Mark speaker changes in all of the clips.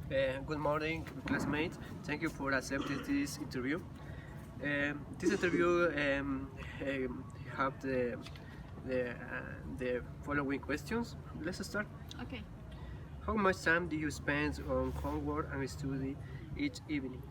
Speaker 1: Good morning, classmates. Thank you for accepting this interview. This interview have the following questions. Let's start.
Speaker 2: Okay.
Speaker 1: How much time do you spend on homework and study each evening?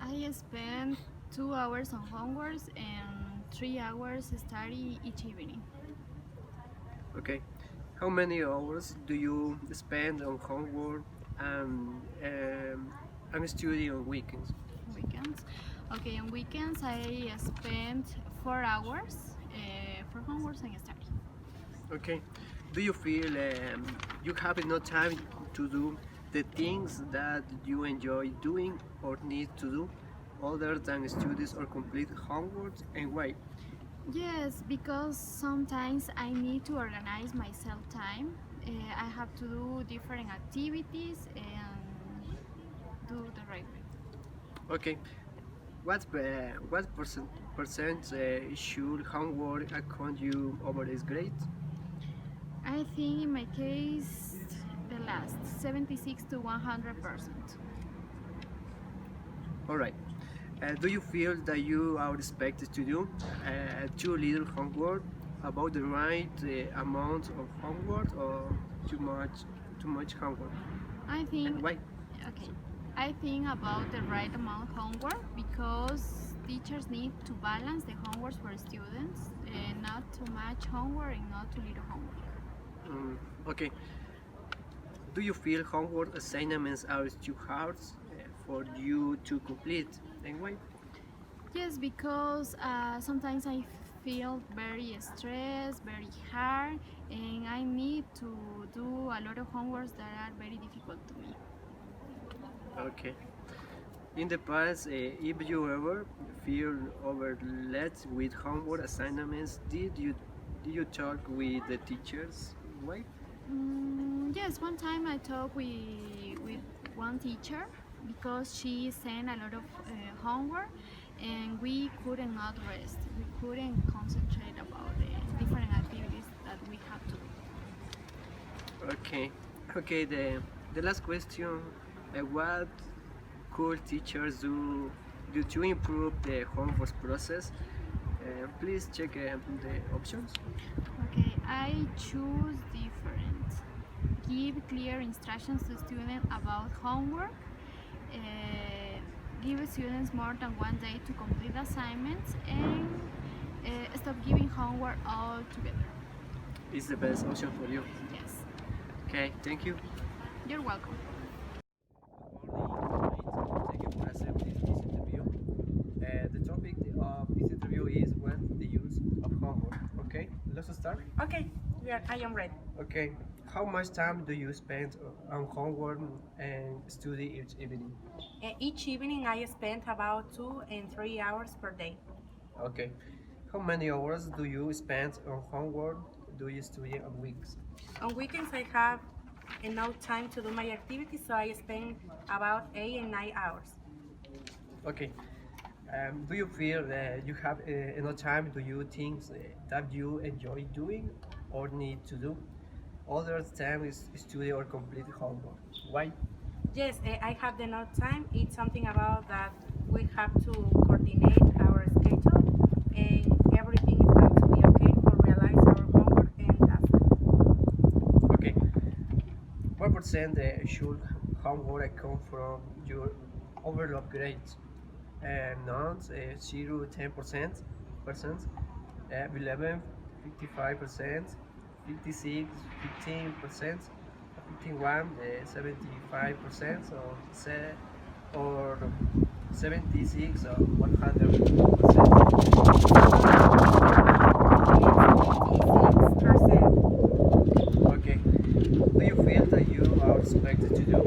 Speaker 2: I spend 2 hours on homework and 3 hours study each evening.
Speaker 1: Okay. How many hours do you spend on homework and study on weekends?
Speaker 2: Weekends. Okay, on weekends I spend 4 hours for homework and study.
Speaker 1: Okay. Do you feel you have enough time to do the things that you enjoy doing or need to do other than studies or complete homework, and why?
Speaker 2: Yes, because sometimes I need to organize myself time. I have to do different activities and do the right way.
Speaker 1: Okay. What percent should homework account you over is great?
Speaker 2: I think in my case the last 76 to 100%.
Speaker 1: All right. Do you feel that you are expected to do too little homework, about the right amount of homework, or too much too much homework,
Speaker 2: I
Speaker 1: and
Speaker 2: think
Speaker 1: why?
Speaker 2: okay. I think about the right amount of homework because teachers need to balance the homework for students, not too much homework and not too little homework.
Speaker 1: Okay. Do you feel homework assignments are too hard for you to complete, and why?
Speaker 2: Yes, because sometimes I feel very stressed, very hard, and I need to do a lot of homeworks that are very difficult to me.
Speaker 1: Okay. In the past, if you ever feel overloaded with homework assignments, did you talk with the teachers? Why?
Speaker 2: Yes, one time I talked with one teacher because she sent a lot of homework and we couldn't not rest. We couldn't concentrate about the different activities that we have to do.
Speaker 1: Okay. Okay. The last question: what could teachers do to improve the homework process? Please check the options.
Speaker 2: Okay, I choose different. Give clear instructions to students about homework. Give students more than one day to complete assignments and stop giving homework all together.
Speaker 1: Is the best option for you.
Speaker 2: Yes,
Speaker 1: Okay. Thank you.
Speaker 2: you're welcome.
Speaker 1: Thank you for accepting this interview. The topic of this interview is what the use of homework. Okay, let's start.
Speaker 3: Okay, I am ready.
Speaker 1: Okay, how much time do you spend on homework and study each evening?
Speaker 3: Each evening I spend about 2 and 3 hours per day.
Speaker 1: Okay, how many hours do you spend on homework? Do you study on weeks?
Speaker 3: On weekends I have enough time to do my activities, so I spend about 8 and 9 hours.
Speaker 1: Okay, do you feel that you have enough time to do things that you enjoy doing or need to do? Other time is study or complete homework. Why?
Speaker 3: Yes, I have enough time. It's something about that we have to coordinate our schedule, and everything is going to be okay for realize our homework and task.
Speaker 1: Okay, what percent should homework come from your overall grades? None, 0, 10%, 11, 55%, 56, 15%, 51, 75%, or 76 or 100%.
Speaker 3: 86%.
Speaker 1: Okay. Do you feel that you are expected to do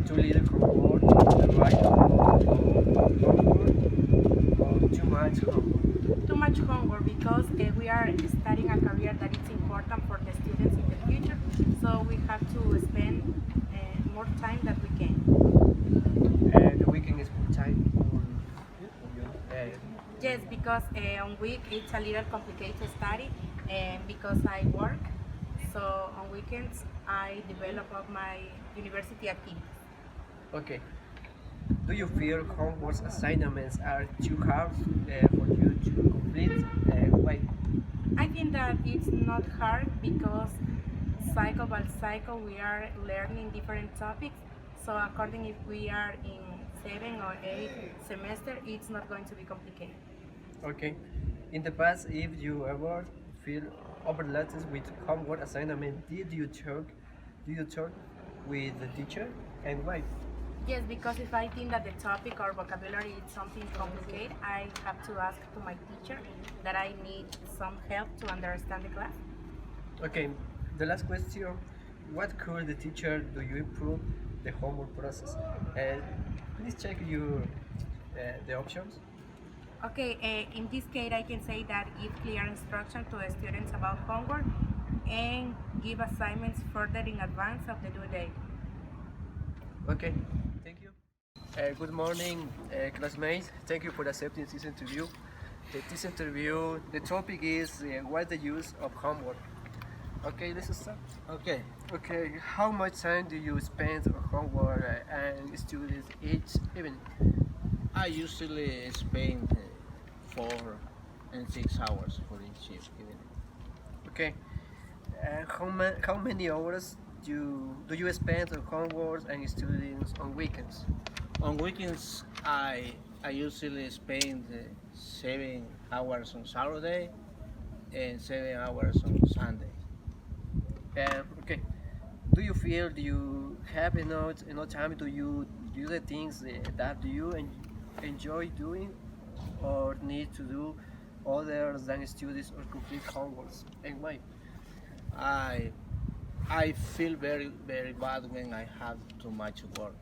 Speaker 1: too little homework, the right homework, or too much homework?
Speaker 3: Too much homework because we are studying a career that is important for the students in the future, so we have to spend more time that we can.
Speaker 1: The weekend is full time on you.
Speaker 3: Yes, because on week it's a little complicated to study because I work, So on weekends, I develop up my university activities.
Speaker 1: Okay. Do you feel homework assignments are too hard for you to complete? Why?
Speaker 3: I think that it's not hard because cycle by cycle we are learning different topics. So according if we are in 7 or 8 semester, it's not going to be complicated.
Speaker 1: Okay. In the past, if you ever feel overloaded with homework assignment, did you talk with the teacher and why?
Speaker 3: Yes, because if I think that the topic or vocabulary is something complicated, I have to ask to my teacher that I need some help to understand the class.
Speaker 1: Okay. The last question: what could the teacher do you improve the homework process? Please check your the options.
Speaker 3: Okay, in this case, I can say that give clear instruction to the students about homework and give assignments further in advance of the due date.
Speaker 1: Okay. Thank you. Good morning, classmates. Thank you for accepting this interview. This interview, the topic is what's the use of homework. Okay, let's start.
Speaker 4: Okay,
Speaker 1: Okay, how much time do you spend on homework and studies each evening?
Speaker 4: I usually spend 4 and 6 hours for each evening.
Speaker 1: Okay, how many hours do you spend on homework and studies on weekends?
Speaker 4: On weekends, I usually spend 7 hours on Saturday and 7 hours on Sunday.
Speaker 1: Okay, do you feel you have enough time to you do the things that you enjoy doing, or need to do other than studies or complete homeworks, and why?
Speaker 4: I I feel very bad when I have too much work.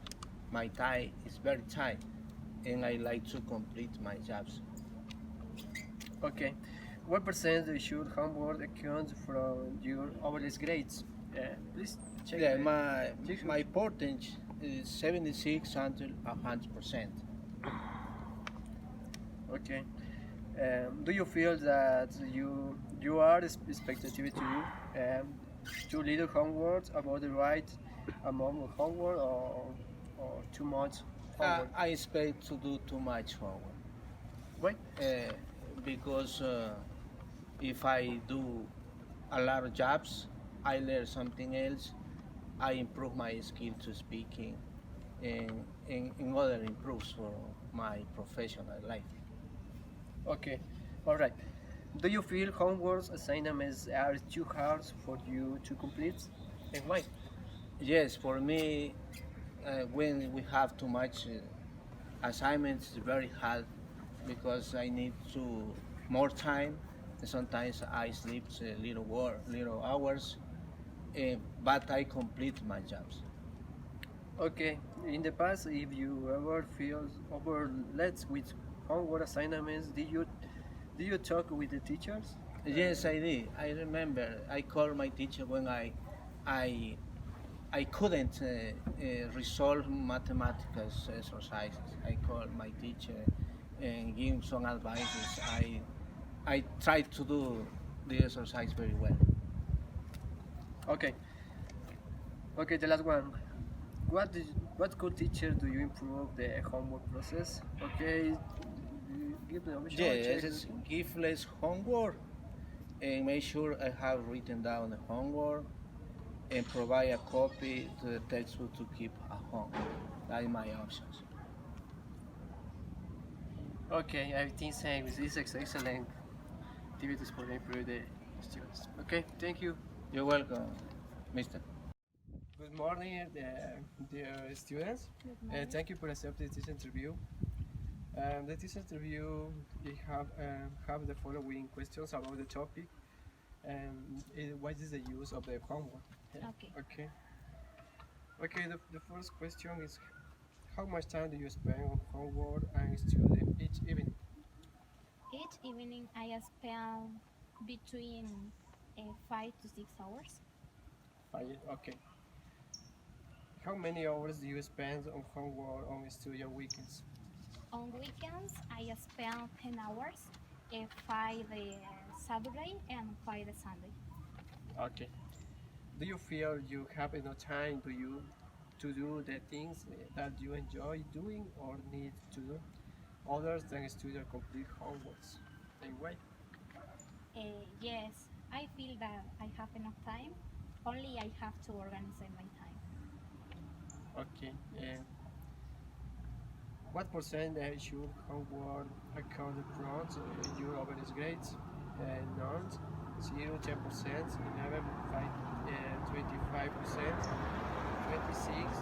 Speaker 4: My time is very tight, and I like to complete my jobs.
Speaker 1: Okay, what percentage should homework account from your overall grades? Please check.
Speaker 4: Yeah,
Speaker 1: check
Speaker 4: my percentage is 76 until 100%.
Speaker 1: Okay. Do you feel that you are expected to do too little homework about the right amount of homework, or too much homework?
Speaker 4: I expect to do too much homework
Speaker 1: Why?
Speaker 4: because if I do a lot of jobs, I learn something else. I improve my skill to speaking, and other improves for my professional life.
Speaker 1: Okay. All right. Do you feel homework assignments are too hard for you to complete, and why?
Speaker 4: Yes, for me, when we have too much assignments, it's very hard because I need to more time. Sometimes I sleep little hours, but I complete my jobs.
Speaker 1: Okay. In the past, if you ever feel overloaded with homework assignments, do you talk with the teachers?
Speaker 4: Yes, I did. I remember I called my teacher when I I couldn't resolve mathematical exercises. I called my teacher and give him some advices. I tried to do the exercise very well.
Speaker 1: Okay. Okay. The last one. What good teacher do you improve the homework process? Okay. Give the option.
Speaker 4: Yes, it's give less homework and make sure I have written down the homework and provide a copy to the textbook to keep at home. That is my options.
Speaker 1: Okay, I think saying this is excellent activities for improve the students. Okay, thank you.
Speaker 4: You're welcome, Mister.
Speaker 1: Good morning, dear students. Thank you for accepting this interview. This interview we have the following questions about the topic. What is the use of the homework?
Speaker 2: Okay.
Speaker 1: Okay. Okay. The first question is, how much time do you spend on homework and study each evening?
Speaker 2: Each evening I spend between 5 to 6 hours.
Speaker 1: Okay. How many hours do you spend on homework on study on weekends?
Speaker 2: On weekends I spend 10 hours, 5 Saturday and 5 Sunday.
Speaker 1: Okay. Do you feel you have enough time to do the things that you enjoy doing or need to do, others than study or complete homeworks? Anyway,
Speaker 5: Yes, I feel that I have enough time. Only I have to organize my time.
Speaker 1: okay. What percentage your homework according to your average grades? None, 0, 10%, 11, 5, 25%, 26,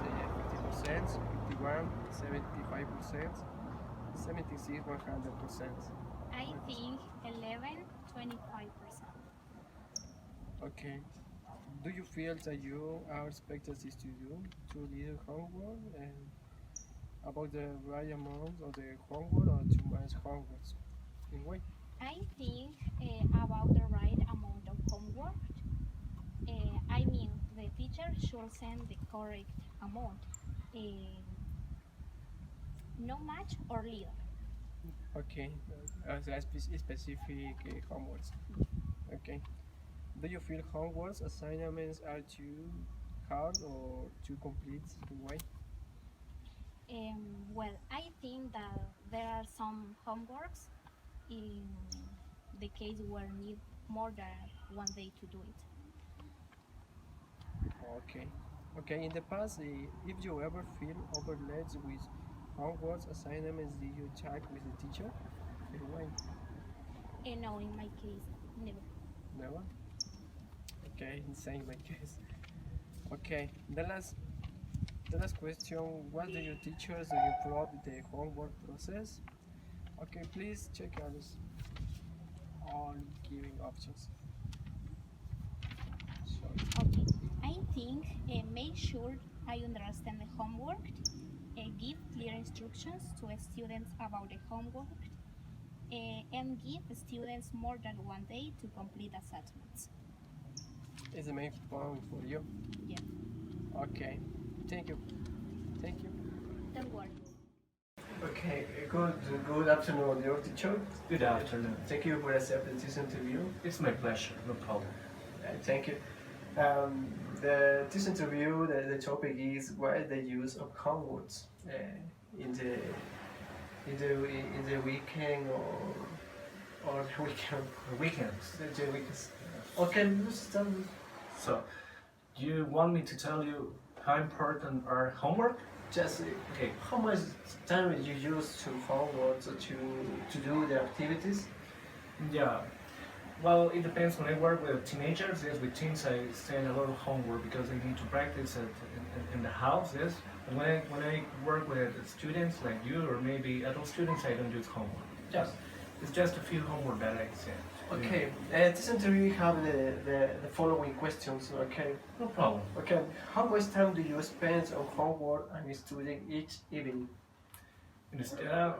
Speaker 1: 50%, 51, 75%, 76, 100%.
Speaker 5: I think 11, 25%.
Speaker 1: Okay. Do you feel that you are expected to do to little homework and about the right amount of the homework or too much homework? Anyway,
Speaker 5: I think about the right amount of homework. I mean, the teacher should send the correct amount, uh, no much or little.
Speaker 1: okay. As a specific homeworks. Okay. Do you feel homework assignments are too hard or too complete? Anyway,
Speaker 5: Well, I think that there are some homeworks in the case where need more than one day to do it.
Speaker 1: okay. Okay, in the past, if you ever feel overloaded with homework assignments, did you check with the teacher? Anyway,
Speaker 5: No, in my case, never.
Speaker 1: never. Okay, insane my case. Okay, the last question: what do your teachers do improve the homework process? Okay, please check others on giving options. So,
Speaker 5: Okay, I think make sure I understand the homework, give clear instructions to students about the homework, and give students more than one day to complete assessments.
Speaker 1: it's the main point for you.
Speaker 5: Yeah,
Speaker 1: Okay, thank you. Thank you.
Speaker 5: don't worry.
Speaker 1: Okay, good afternoon, dear teacher.
Speaker 6: Good afternoon.
Speaker 1: Thank you for accepting this interview.
Speaker 6: It's my pleasure, no problem.
Speaker 1: Thank you. This interview, the topic is why the use of homeworks in the weekend or weekend.
Speaker 6: Weekends.
Speaker 1: The weekends. Okay, let's start.
Speaker 6: So, do you want me to tell you how important are homework?
Speaker 1: Just
Speaker 6: Okay.
Speaker 1: how much time you use to homework to do the activities?
Speaker 6: Yeah. Well, it depends. When I work with teenagers, yes, with teens, I send a lot of homework because they need to practice in the house, yes. And when I work with students like you or maybe adult students, I don't use homework.
Speaker 1: Yes.
Speaker 6: It's just a few homework that I send.
Speaker 1: Okay, this interview have the following questions. Okay.
Speaker 6: No problem.
Speaker 1: Okay, how much time do you spend on homework and studying each evening?
Speaker 6: Instead,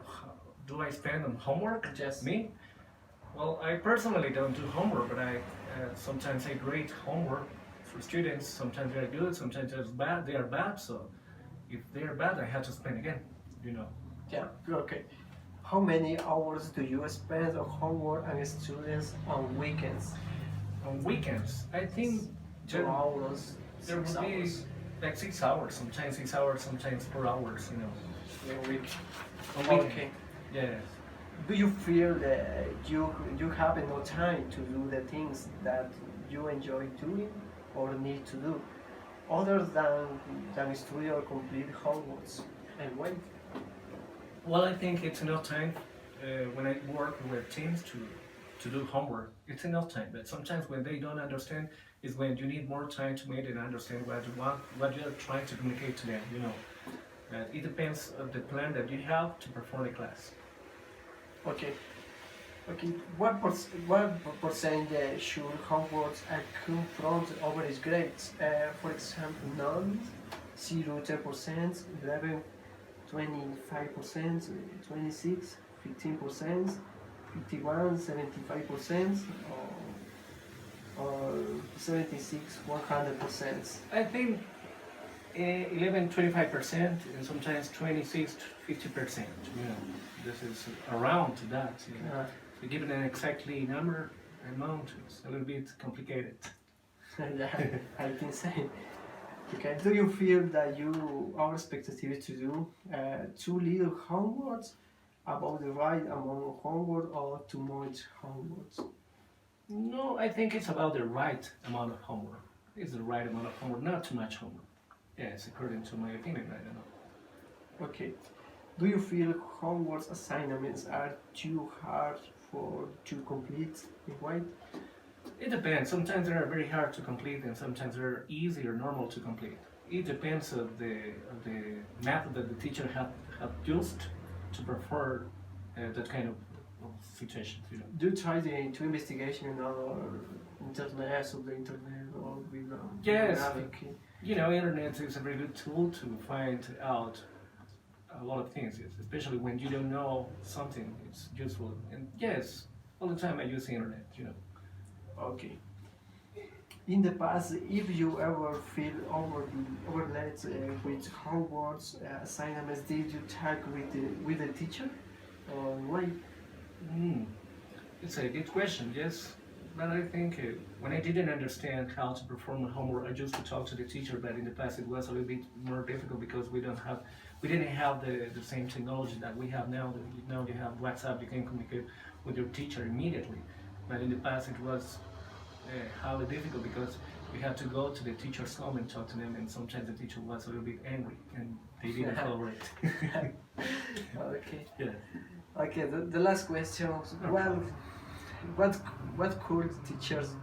Speaker 6: do I spend on homework?
Speaker 1: Yes.
Speaker 6: Me? Well, I personally don't do homework, but I sometimes I grade homework for students. Sometimes they are good, sometimes they're bad. They are bad, so if they are bad, I have to spend again. You know.
Speaker 1: Yeah, okay. How many hours do you spend on homework and students on weekends?
Speaker 6: On weekends, I think
Speaker 1: 2 hours,
Speaker 6: there
Speaker 1: 6
Speaker 6: will be
Speaker 1: hours
Speaker 6: like 6 hours, sometimes 6 hours, sometimes 4 hours. You know.
Speaker 1: in a week.
Speaker 6: On weekend.
Speaker 1: Okay.
Speaker 6: Yes.
Speaker 1: Do you feel that you have enough time to do the things that you enjoy doing or need to do, other than study or complete homeworks? And when?
Speaker 6: Well, I think it's enough time when I work with teams to do homework. It's enough time, but sometimes when they don't understand is when you need more time to make them understand what you want, what you are trying to communicate to them. You know, it depends on the plan that you have to perform the class.
Speaker 1: Okay. Okay. What percent should homeworks come from the average grades? For example, none, 0, 10%, 11, 25%, 26, 15%, 51, 75%, or 76, 100%.
Speaker 6: I think 11, 25%, and sometimes 26, 50%. You know, this is around to that. You know. To give it an exactly number amount is a little bit complicated.
Speaker 1: Yeah, I can say. Okay, do you feel that you are expected to do too little homework, about the right amount of homework, or too much homework?
Speaker 6: No, I think it's about the right amount of homework. It's the right amount of homework, not too much homework. Yes, according to my opinion, I don't know.
Speaker 1: Okay. Do you feel homework assignments are too hard for to complete in white?
Speaker 6: It depends. Sometimes they are very hard to complete, and sometimes they're easy or normal to complete. It depends of the method that the teacher have used to prefer that kind of situations. You know.
Speaker 1: Do you try to investigation in other internet of the internet or with
Speaker 6: Yes.
Speaker 1: graphic?
Speaker 6: You know, internet is a very good tool to find out a lot of things, especially when you don't know something. It's useful. And yes, all the time I use the internet. You know.
Speaker 1: Okay. In the past, if you ever feel overloaded with homework assignments, did you talk with the teacher? Why?
Speaker 6: It's a good question, yes. But I think when I didn't understand how to perform my homework, I used to talk to the teacher. But in the past, it was a little bit more difficult because we didn't have the same technology that we have now. Now you have WhatsApp, you can communicate with your teacher immediately. But in the past, it was highly difficult because you had to go to the teacher's home and talk to them, and sometimes the teacher was a little bit angry and they didn't tolerate.
Speaker 1: Okay.
Speaker 6: Yeah.
Speaker 1: Okay. The last question. Well, what could teachers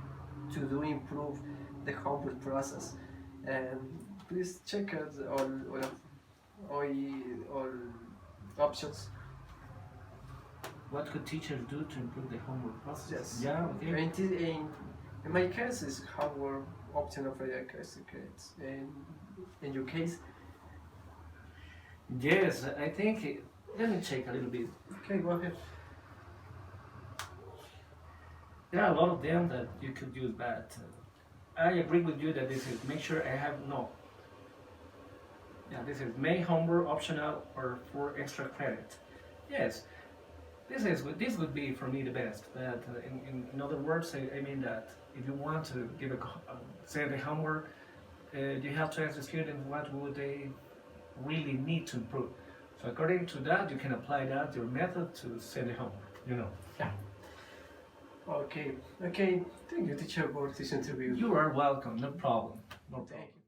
Speaker 1: to do improve the homework process? Please check out all options.
Speaker 6: What could teachers do to improve the homework process?
Speaker 1: Yes.
Speaker 6: Yeah. Okay.
Speaker 1: In my case, is homework option of certificates. In your case,
Speaker 6: Yes, I think. Let me check a little bit.
Speaker 1: okay, go ahead.
Speaker 6: There are a lot of them that you could use, but I agree with you that this is make sure I have no. Yeah, this is make homework optional or for extra credit. Yes, this would be for me the best. But in other words, I mean that if you want to give say the homework, you have to ask the student what would they really need to improve. So according to that, you can apply that your method to set the homework. You know.
Speaker 1: Okay. Thank you, teacher, for this interview.
Speaker 6: You are welcome. No problem. No problem.
Speaker 1: Thank you.